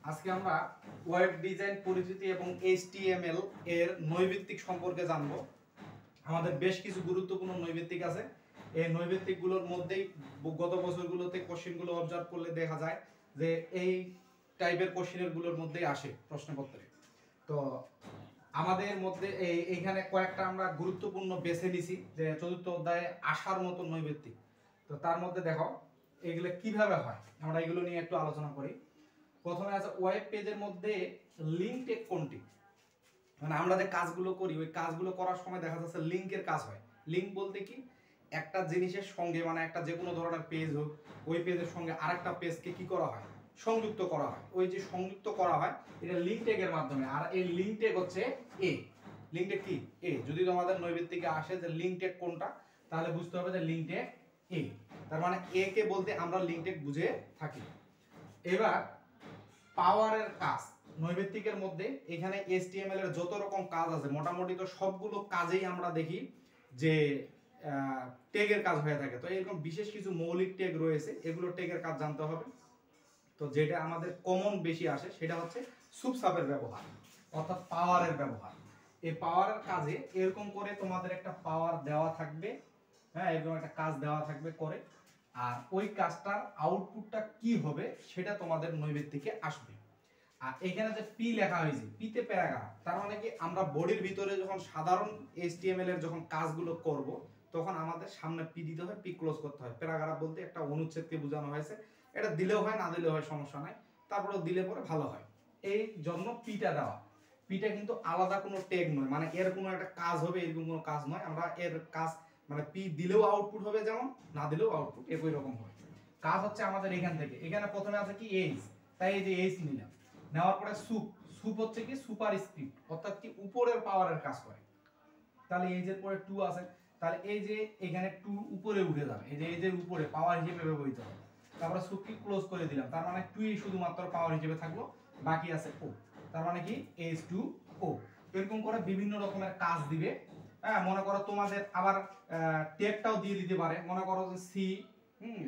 আজকে আমরা web design পরিচিতি এবং HTML এর নৈর্ব্যক্তিক সম্পর্কে জানব। আমাদের বেশ কিছু গুরুত্বপূর্ণ নৈর্ব্যক্তিক আছে। এই নৈর্ব্যক্তিকগুলোর মধ্যেই গত বছরগুলোতে কোশ্চেনগুলো অবজার্ভ করলে দেখা যায় যে এই টাইপের কোশ্চেনগুলোর মধ্যেই আসে প্রশ্নপত্রে। তো আমাদের মধ্যে এইখানে কয়েকটা আমরা গুরুত্বপূর্ণ বেছে নিছি যে চতুর্থ অধ্যায়ে আসার মতো নৈর্ব্যক্তিক। তো তার মধ্যে দেখো এগুলো কিভাবে হয়, আমরা এগুলো নিয়ে একটু আলোচনা করি। প্রথমে আছে ওয়েব পেজের মধ্যে লিংক টেক কোনটি, মানে আমরা যে কাজগুলো করি ওই কাজগুলো করার সময় দেখা যাচ্ছে লিংকের কাজ হয়। লিংক বলতে কি, একটা জিনিসের সঙ্গে মানে একটা যে কোনো ধরনের পেজ হোক ওই পেজের সঙ্গে আরেকটা পেজকে কি করা হয়, সংযুক্ত করা হয়। ওই যে সংযুক্ত করা হয় এটা লিংক ট্যাগের মাধ্যমে। আর এই লিংক ট্যাগ হচ্ছে এ। লিংক ট্যাগ কি এ। যদি তোমাদের নৈর্ব্যক্তিকে আসে যে লিংক ট্যাগ কোনটা, তাহলে বুঝতে হবে যে লিংক ট্যাগ এ। তার মানে এ কে বলতে আমরা লিংক ট্যাগ বুঝে থাকি। এবার পাওয়ারের কাজ নৈর্ব্যক্তিকের মধ্যে এখানে HTML এর যত রকম কাজ আছে মোটামুটি তো সবগুলো কাজেই আমরা দেখি যে ট্যাগের কাজ হয়ে থাকে। তো এরকম বিশেষ কিছু মৌলিক ট্যাগ রয়েছে, এগুলো ট্যাগের কাজ জানতে হবে। তো যেটা আমাদের কমন বেশি আসে সেটা হচ্ছে সুবসাবের ব্যবহার অর্থাৎ পাওয়ারের ব্যবহার। এই পাওয়ারের কাজে এরকম করে তোমাদের একটা পাওয়ার দেওয়া থাকবে, হ্যাঁ এরকম একটা কাজ দেওয়া থাকবে করে, আর ওই কাজটার আউটপুটটা কি হবে সেটা তোমাদের নৈর্ব্যক্তিকে আসবে। আর এখানে যে পি লেখা হয়েছে পিতে প্যারাগ্রাফ, তার মানে কি আমরা বডির ভিতরে যখন সাধারণ HTML এর যখন কাজগুলো করব তখন আমাদের সামনে পি দিতে হয়, পি ক্লোজ করতে হয়। প্যারাগ্রাফ বলতে একটা অনুচ্ছেদকে বোঝানো হয়েছে, এটা দিলেও হয় না দিলেও হয় সমস্যা নাই, তারপরে দিলে পরে ভালো হয়। এই জন্য পিটা দেওয়া। পিটা কিন্তু আলাদা কোনো ট্যাগ নয়, মানে এর কোনো একটা কাজ হবে এরকম কোনো কাজ নয়। আমরা এর কাজ মানে পি দিলেও আউটপুট হবে যেমন, না দিলেও আউটপুট একই রকম হবে। কাজ হচ্ছে আমাদের এখান থেকে, এখানে প্রথমে আছে কি এইচ, তাই এই যে এইচ নিলাম, নেওয়ার পরে সুপ। সুপ হচ্ছে কি সুপার স্ক্রিপ্ট, অর্থাৎ কি উপরের পাওয়ারের কাজ করে। তাহলে এই যে পরে 2 আছে, তাহলে এই যে এখানে 2 উপরে উঠে যাবে, এই যে উপরে পাওয়ার হিসেবে ব্যবহৃত হবে। তারপরে সুপ কি ক্লোজ করে দিলাম, তার মানে 2 শুধুমাত্র পাওয়ার হিসেবে থাকলো, বাকি আছে ও। তার মানে কি H2O। এরকম করে বিভিন্ন রকমের কাজ দিবে। হ্যাঁ মনে করো তোমাদের আবার ট্যাগটাও দিয়ে দিতে পারে, মনে করো যে সি,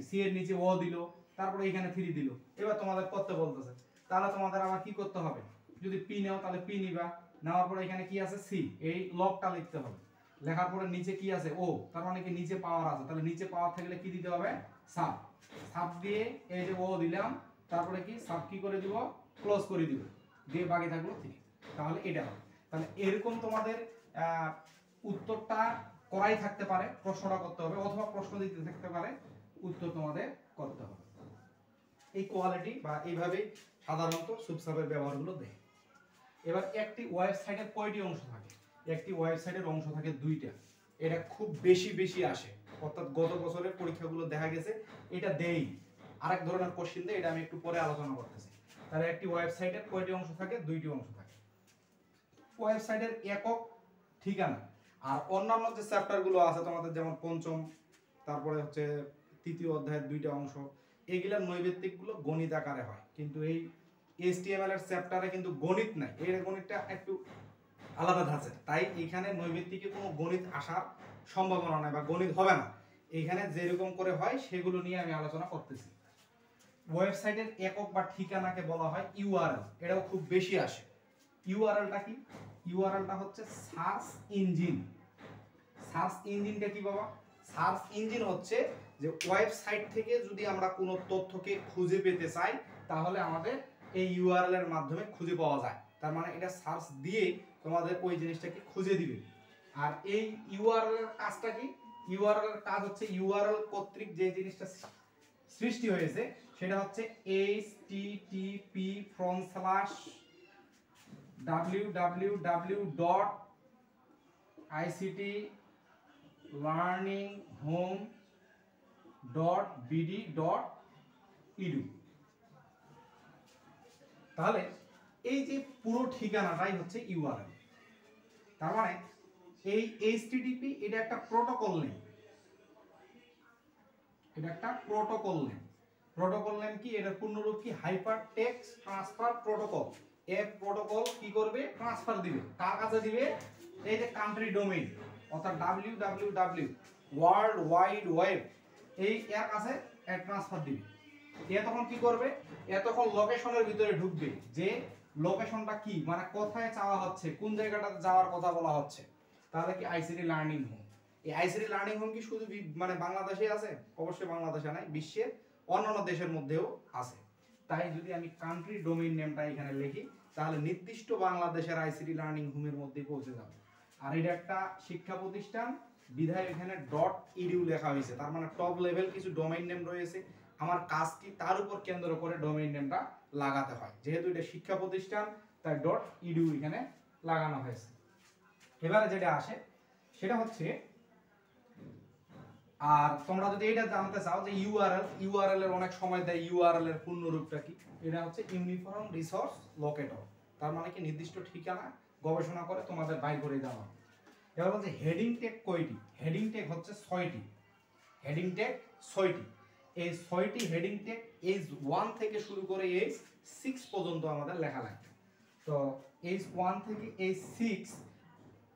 সি এর নিচে ও দিল, তারপরে এখানে 3 দিল। এবার তোমাদের করতে বলতেছে, তাহলে তোমাদের আবার কি করতে হবে, যদি পি নাও তাহলে পি নিবা, নেওয়ার পরে এখানে কি আছে সি, এই লকটা লিখতে হবে। লেখার পরে নিচে কি আছে ও, তার মানে কি নিচে পাওয়ার আছে, তাহলে নিচে পাওয়ার থাকলে কি দিতে হবে সাব। সাব দিয়ে এই যে ও দিলাম, তারপরে কি সাব কি করে দিব, ক্লোজ করে দিব, দিয়ে বাকি থাকলো 3। তাহলে এটা হবে। তাহলে এরকম তোমাদের উত্তরটা করাই থাকতে পারে, প্রশ্নটা করতে হবে, অথবা প্রশ্ন দিতে থাকতে পারে, উত্তর তোমাদের করতে হবে। এই কোয়ালিটি বা এইভাবেই সাধারণত সুবসাবের ব্যবহারগুলো দেয়। এবার একটি ওয়েবসাইটের কয়টি অংশ থাকে? একটি ওয়েবসাইটের অংশ থাকে 2টা। এটা খুব বেশি আসে, অর্থাৎ গত বছরের পরীক্ষাগুলো দেখা গেছে এটা দেই। আরেক ধরনের কোশ্চেন দেয়, এটা আমি একটু পরে আলোচনা করতেছি। তাহলে একটি ওয়েবসাইটের কয়টি অংশ থাকে? 2টি অংশ থাকে। ওয়েবসাইটের একক ঠিকানা আর অন্যান্য যে চ্যাপ্টারগুলো আছে তোমাদের, যেমন পঞ্চম, তারপরে হচ্ছে তৃতীয় অধ্যায়ের 2টা অংশ, এগুলার নৈর্ব্যক্তিকগুলো গণিত আকারে হয়। কিন্তু এই HTML এর চ্যাপ্টারে কিন্তু গণিত নাই, এর গণিতটা একটু আলাদা ধাঁচের, তাই এখানে নৈর্ব্যক্তিকে কোনো গণিত আসার সম্ভাবনা নাই বা গণিত হবে না। এখানে যেরকম করে হয় সেগুলো নিয়ে আমি আলোচনা করতেছি। ওয়েবসাইটের একক বা ঠিকানাকে বলা হয় ইউআরএল, এটাও খুব বেশি আসে। ইউআরএলটা কি? ইউআরএলটা হচ্ছে সার্চ ইঞ্জিন। সার্চ ইঞ্জিনটা কি বাবা? সার্চ ইঞ্জিন হচ্ছে যে ওয়েবসাইট থেকে যদি আমরা কোনো তথ্যকে খুঁজে পেতে চাই তাহলে আমাদের এই ইউআরএল এর মাধ্যমে খুঁজে পাওয়া যায়। তার মানে এটা সার্চ দিয়ে তোমাদের ওই জিনিসটাকে খুঁজে দিবে। আর এই ইউআরএল এর কাজটা কি? ইউআরএল এর কাজ হচ্ছে ইউআরএল কর্তৃক যে জিনিসটা সৃষ্টি হয়েছে সেটা হচ্ছে http://www.ictlearninghome.bd.edu। তাহলে এই যে পুরো ঠিকানাটাই হচ্ছে ইউআরএল। তার মানে এই HTTP এটা একটা প্রোটোকল নেম, এটা একটা প্রোটোকল নেম। প্রোটোকল নেম কি? এটার পূর্ণরূপ কি? Hyper text transfer protocol. এই প্রোটোকল কি করবে? ট্রান্সফার দিবে। কার কাছে দিবে? এই যে কান্ট্রি ডোমেইন অর্থাৎ www ওয়ার্ল্ড ওয়াইড ওয়েব, এই এর কাছে ট্রান্সফার দিবে। এ তখন কি করবে, এ তখন লোকেশনের ভিতরে ঢুকবে যে লোকেশনটা কি, মানে কোথায় চাওয়া হচ্ছে, কোন জায়গাটাতে যাওয়ার কথা বলা হচ্ছে। তাহলে কি আইসিটি লার্নিং হোম, এই আইসিটি লার্নিং হোম কি শুধু মানে বাংলাদেশে আছে? অবশ্যই বাংলাদেশে নাই, বিশ্বের অন্যান্য দেশের মধ্যেও আছে। তাই যদি আমি কান্ট্রি ডোমেইন নেমটা এখানে লিখি তাহলে নির্দিষ্ট বাংলাদেশের আইসিটি লার্নিং হোমের মধ্যে পৌঁছে যাবে। আর এটা একটা শিক্ষা প্রতিষ্ঠান বিধায় এখানে .edu লেখা হয়েছে, তার মানে টপ লেভেল কিছু ডোমেইন নেম রয়েছে। আমার কাজ কি তার উপর কেন্দ্র করে ডোমেইন নেমটা লাগাতে হয়, যেহেতু এটা শিক্ষা প্রতিষ্ঠান তাই .edu এখানে লাগানো হয়েছে। এবারে যেটা আসে সেটা হচ্ছে, আর তোমরা যদি এটা জানতে চাও যে ইউআরএল এর অনেক সময় দেয় ইউআরএল এর পূর্ণ রূপটা কি, এটা হচ্ছে ইউনিফর্ম রিসোর্স লোকেটর, তার মানে কি নির্দিষ্ট ঠিকানা গবেষণা করে তোমাদের বাইর করে দেওয়া। এবার বলছে হেডিং ট্যাগ কয়টি, হেডিং ট্যাগ হচ্ছে 6টি, হেডিং ট্যাগ 6টি। এই 6টি হেডিং ট্যাগ H1 থেকে শুরু করে H6 পর্যন্ত আমাদের লেখা লাগবে। তো H1 থেকে H6,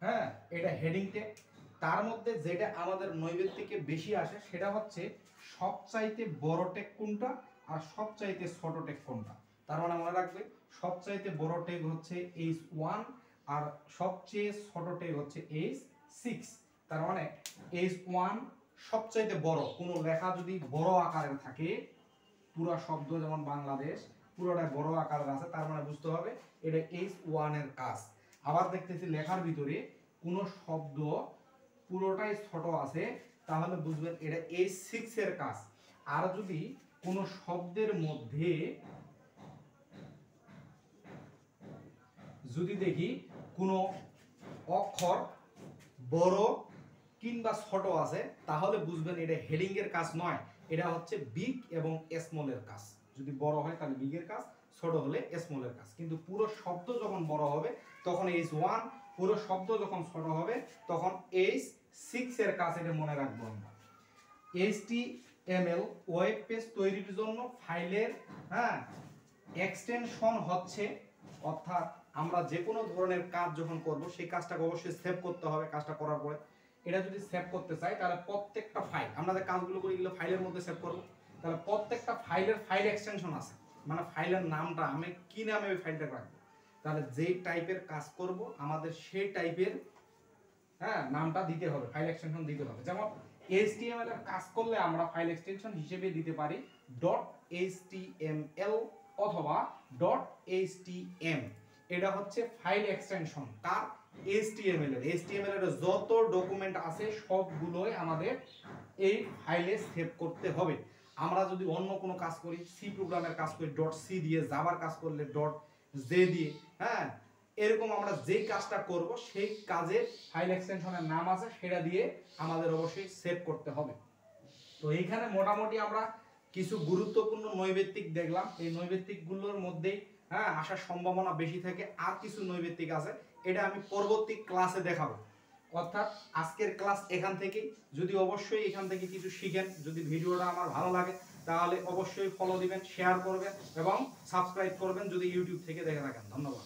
হ্যাঁ, এটা হেডিং ট্যাগ। তার মধ্যে যেটা আমাদের নৈবেত্তিকে বেশি আসে সেটা হচ্ছে সবচাইতে বড় ট্যাগ কোনটা আর সবচাইতে ছোট ট্যাগ কোনটা। তার মানে মনে রাখবে সবচাইতে বড় ট্যাগ হচ্ছে H1 আর সবচেয়ে ছোট ট্যাগ হচ্ছে H6। তার মানে H1 সবচাইতে বড়, কোনো লেখা যদি বড় আকারে থাকে, পুরো শব্দ যেমন বাংলাদেশ পুরোটা বড় আকারের আছে, তার মানে বুঝতে হবে এটা H1 এর কাজ। আবার দেখতেছি লেখার ভিতরে কোনো শব্দ পুরোটাই ছোট আছে, তাহলে বুঝবেন এটা H6 এর কাজ। আর যদি কোনো শব্দের মধ্যে যদি দেখি কোনো অক্ষর বড় কিংবা ছোট আছে, তাহলে বুঝবেন এটা হেডিং এর কাজ নয়, এটা হচ্ছে বিগ এবং স্মল এর কাজ। যদি বড় হয় তাহলে বিগ এর কাজ, ছোট হলে স্মল এর কাজ। কিন্তু পুরো শব্দ যখন বড় হবে তখন H1, পুরো শব্দ যখন ছোট হবে তখন H6 এর কাজ, এটা মনে রাখবো আমরা। HTML ওয়েব পেজ তৈরির জন্য ফাইলের, হ্যাঁ, এক্সটেনশন হচ্ছে, অর্থাৎ আমরা যে কোনো ধরনের কাজ যখন করব সেই কাজটাকে অবশ্যই সেভ করতে হবে। কাজটা করার পরে এটা যদি সেভ করতে চাই তাহলে প্রত্যেকটা ফাইল, আমরা যে কাজগুলো করি এগুলো ফাইলের মধ্যে সেভ করব, তাহলে প্রত্যেকটা ফাইলের ফাইল এক্সটেনশন আছে, মানে ফাইলের নামটা আমি কি নামে ওই ফাইলটা রাখবো। তাহলে যে টাইপের কাজ করব আমাদের সেই টাইপের, হ্যাঁ, নামটা দিতে হবে, ফাইল এক্সটেনশন দিতে হবে। যেমন HTML এর কাজ করলে আমরা ফাইল এক্সটেনশন হিসেবে দিতে পারি .html অথবা .htm। এটা হচ্ছে ফাইল এক্সটেনশন কার, HTML এর। HTML এর যত ডকুমেন্ট আছে সবগুলোই আমাদের এই ফাইলে সেভ করতে হবে। আমরা যদি অন্য কোনো কাজ করি, সি প্রোগ্রামের কাজ করি .c দিয়ে, জাভার কাজ করলে .j দিয়ে, হ্যাঁ, এরকম আমরা যে কাজটা করব সেই কাজের ফাইল এক্সটেনশনের নাম আছে, সেটা দিয়ে আমাদের অবশ্যই সেভ করতে হবে। তো এইখানে মোটামুটি আমরা কিছু গুরুত্বপূর্ণ নৈবেত্তিক দেখলাম। এই নৈবেত্তিকগুলোর মধ্যেই, হ্যাঁ, আসার সম্ভাবনা বেশি থাকে। আর কিছু নৈবেত্তিক আছে, এটা আমি পরবর্তী ক্লাসে দেখাবো। অর্থাৎ আজকের ক্লাস এখান থেকেই। যদি অবশ্যই এখান থেকে কিছু শিখেন, যদি ভিডিওটা আমার ভালো লাগে তাহলে অবশ্যই ফলো দিবেন, শেয়ার করবেন এবং সাবস্ক্রাইব করবেন যদি ইউটিউব থেকে দেখে থাকেন। ধন্যবাদ।